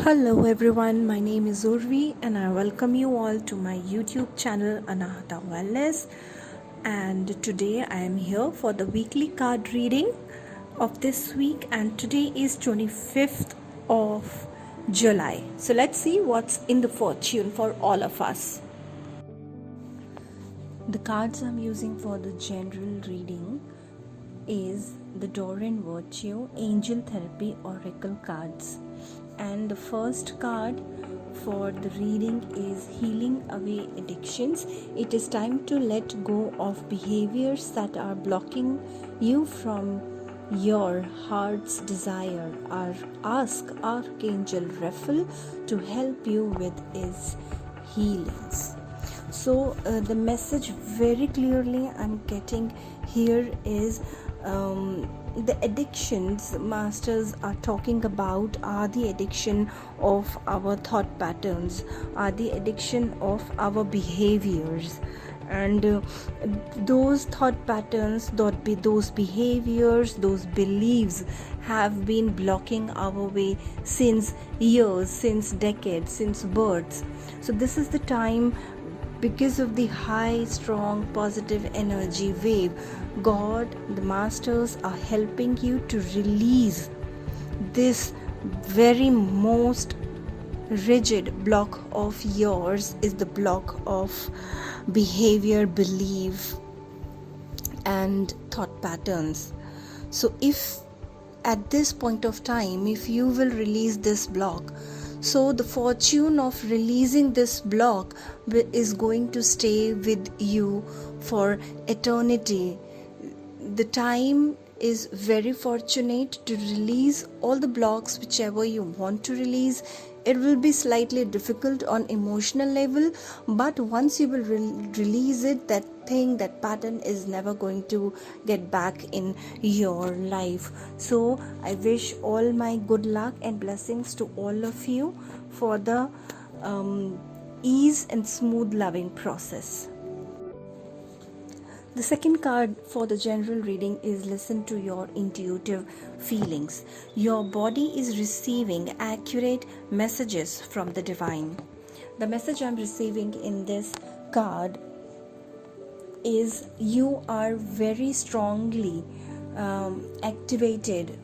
Hello everyone, my name is Urvi and I welcome you all to my YouTube channel Anahata Wellness. And today I am here for the weekly card reading of this week, and today is 25th of July. So let's see what's in the fortune for all of us. The cards I'm using for the general reading is the Doreen Virtue Angel Therapy Oracle cards. And the first card for the reading is Healing Away Addictions. It is time to let go of behaviors that are blocking you from your heart's desire. Ask Archangel Raphael to help you with his healings. So the message very clearly I'm getting here is the addictions masters are talking about are the addiction of our thought patterns, are the addiction of our behaviors, and those thought patterns, those behaviors, those beliefs have been blocking our way since years, since decades, since births. So this is the time, because of the high, strong, positive energy wave, God, the masters are helping you to release this very most rigid block of yours, is the block of behavior, belief, and thought patterns. So if at this point of time, if you will release this block, so the fortune of releasing this block is going to stay with you for eternity. The time is very fortunate to release all the blocks, whichever you want to release. It will be slightly difficult on emotional level, but once you will release it, that thing, that pattern is never going to get back in your life. So I wish all my good luck and blessings to all of you for the ease and smooth loving process. The second card for the general reading is listen to your intuitive feelings. Your body is receiving accurate messages from the divine. The message I'm receiving in this card is you are very strongly activated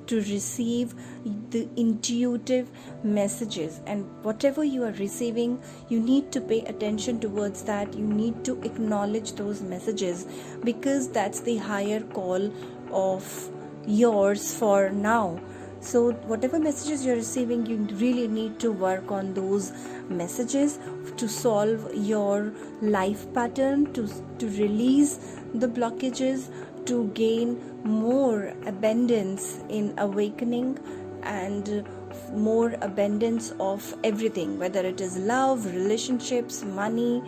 to receive the intuitive messages, and whatever you are receiving, you need to pay attention towards that. You need to acknowledge those messages, because that's the higher call of yours for now. So whatever messages you're receiving, you really need to work on those messages to solve your life pattern, to release the blockages, to gain more abundance in awakening, and more abundance of everything, whether it is love, relationships, money,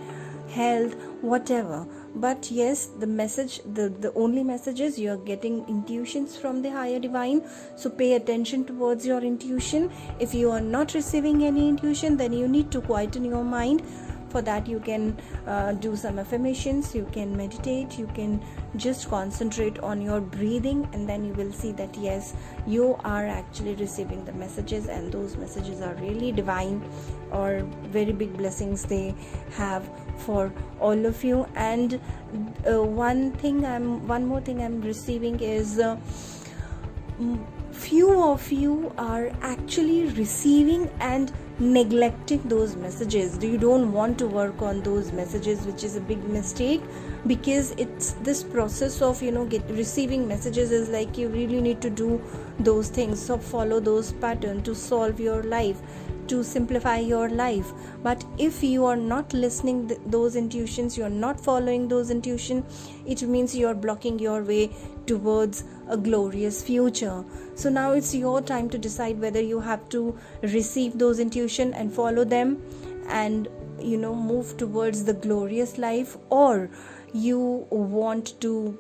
health, whatever. But yes, the message, the only message is you are getting intuitions from the higher divine. So pay attention towards your intuition. If you are not receiving any intuition, then you need to quieten your mind. For that, you can do some affirmations, you can meditate, you can just concentrate on your breathing, and then you will see that yes, you are actually receiving the messages, and those messages are really divine, or very big blessings they have for all of you. And one more thing I'm receiving is few of you are actually receiving and neglecting those messages. You don't want to work on those messages, which is a big mistake, because it's this process of receiving messages is like you really need to do those things. So follow those patterns to solve your life, to simplify your life. But if you are not listening those intuitions, you are not following those intuitions, it means you are blocking your way towards a glorious future. So now it's your time to decide whether you have to receive those intuition and follow them and move towards the glorious life, or you want to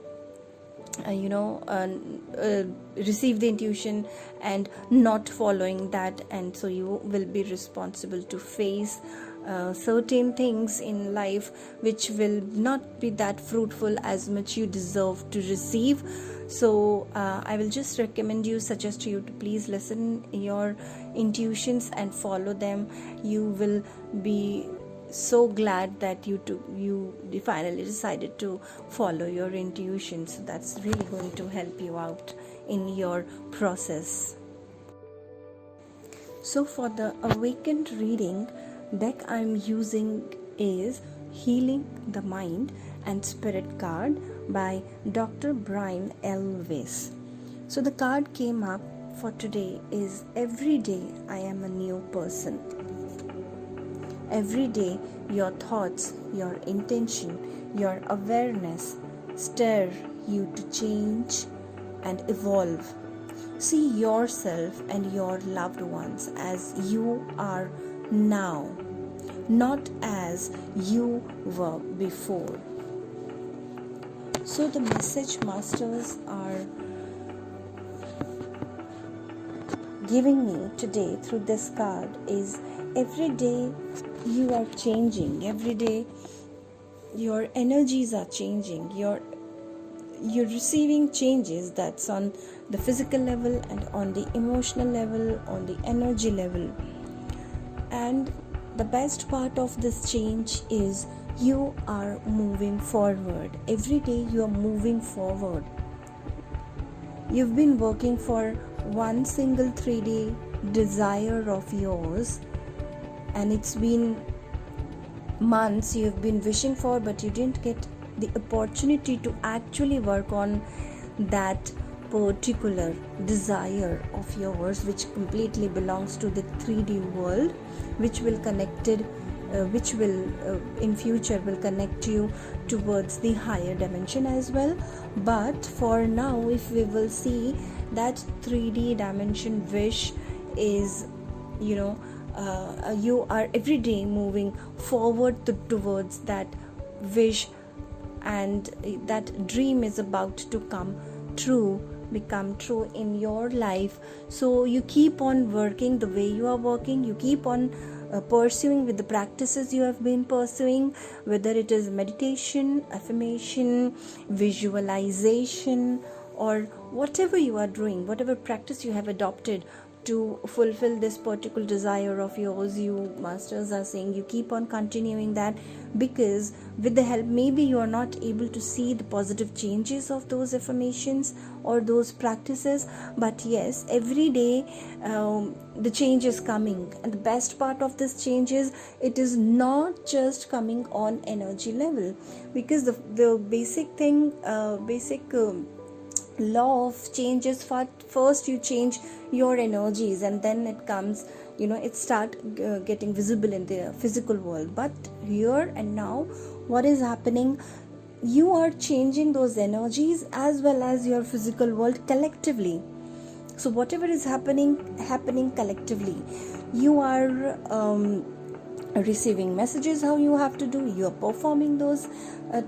receive the intuition and not following that, and so you will be responsible to face certain things in life which will not be that fruitful as much you deserve to receive. So I will just suggest you to please listen your intuitions and follow them. You will be so glad that you finally decided to follow your intuition. So that's really going to help you out in your process. So for the awakened reading, deck I'm using is Healing the Mind and Spirit card by Dr. Brian L. Weiss. So the card came up for today is every day I am a new person. Every day your thoughts, your intention, your awareness stir you to change and evolve. See yourself and your loved ones as you are now, not as you were before. So the message masters are giving me today through this card is every day you are changing. Every day your energies are changing. You're receiving changes that's on the physical level and on the emotional level, on the energy level. And the best part of this change is you are moving forward. Every day you are moving forward. You've been working for one single 3D desire of yours, and it's been months you've been wishing for, but you didn't get the opportunity to actually work on that particular desire of yours, which completely belongs to the 3D world, which will in future will connect you towards the higher dimension as well. But for now, if we will see that 3D dimension wish is, you are every day moving forward towards that wish, and that dream is about to become true in your life. So you keep on working the way you are working. You keep on pursuing with the practices you have been pursuing, whether it is meditation, affirmation, visualization, or whatever you are doing, whatever practice you have adopted to fulfill this particular desire of yours. You masters are saying you keep on continuing that, because with the help, maybe you are not able to see the positive changes of those affirmations or those practices, but yes, every day the change is coming. And the best part of this change is it is not just coming on energy level, because the basic law of change is first you change your energies, and then it comes, it start getting visible in the physical world. But here and now, what is happening, you are changing those energies as well as your physical world collectively. So whatever is happening collectively, you are receiving messages how you have to do, you are performing those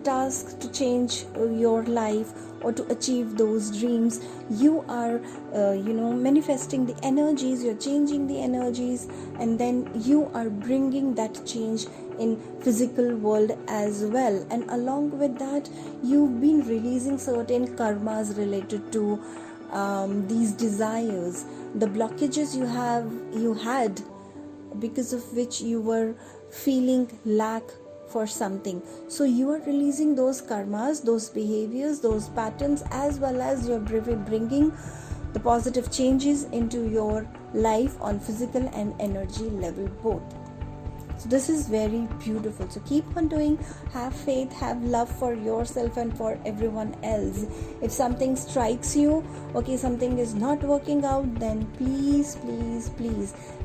tasks to change your life or to achieve those dreams. You are manifesting the energies, you're changing the energies, and then you are bringing that change in physical world as well. And along with that, you've been releasing certain karmas related to these desires, the blockages you had, because of which you were feeling lack for something. So you are releasing those karmas, those behaviors, those patterns, as well as you're bringing the positive changes into your life on physical and energy level both. So this is very beautiful. So keep on doing, have faith, have love for yourself and for everyone else. If something strikes you, something is not working out, then please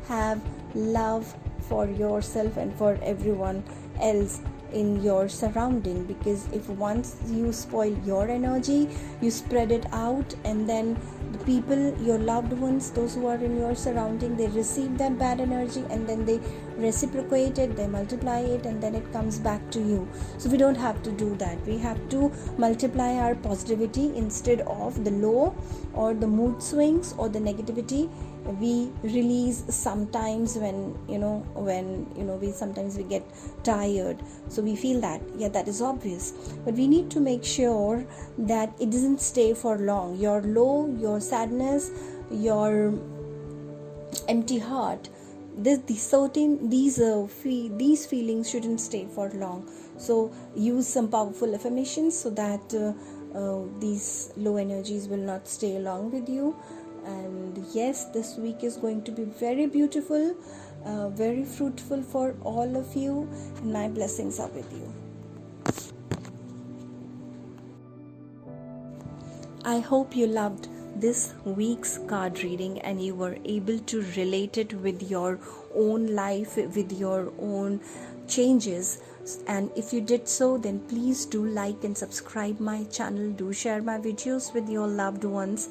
have love for yourself and for everyone else in your surrounding, because if once you spoil your energy, you spread it out, and then the people, your loved ones, those who are in your surrounding, they receive that bad energy, and then they reciprocate it, they multiply it, and then it comes back to you. So we don't have to do that. We have to multiply our positivity instead of the low or the mood swings or the negativity we release sometimes when we sometimes we get tired, so we feel that, yeah, that is obvious, but we need to make sure that it doesn't stay for long. Your low, your sadness, your empty heart, these feelings shouldn't stay for long. So use some powerful affirmations so that these low energies will not stay along with you. And yes, this week is going to be very beautiful, very fruitful for all of you, and my blessings are with you. I hope you loved this week's card reading and you were able to relate it with your own life, with your own changes. And if you did so, then please do like and subscribe my channel. Do share my videos with your loved ones.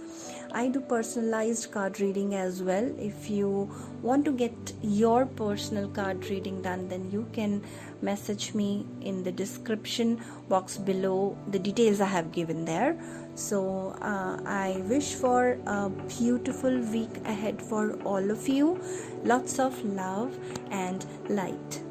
I do personalized card reading as well. If you want to get your personal card reading done, then you can message me in the description box below. The details I have given there. So I wish for a beautiful week ahead for all of you. Lots of love and light.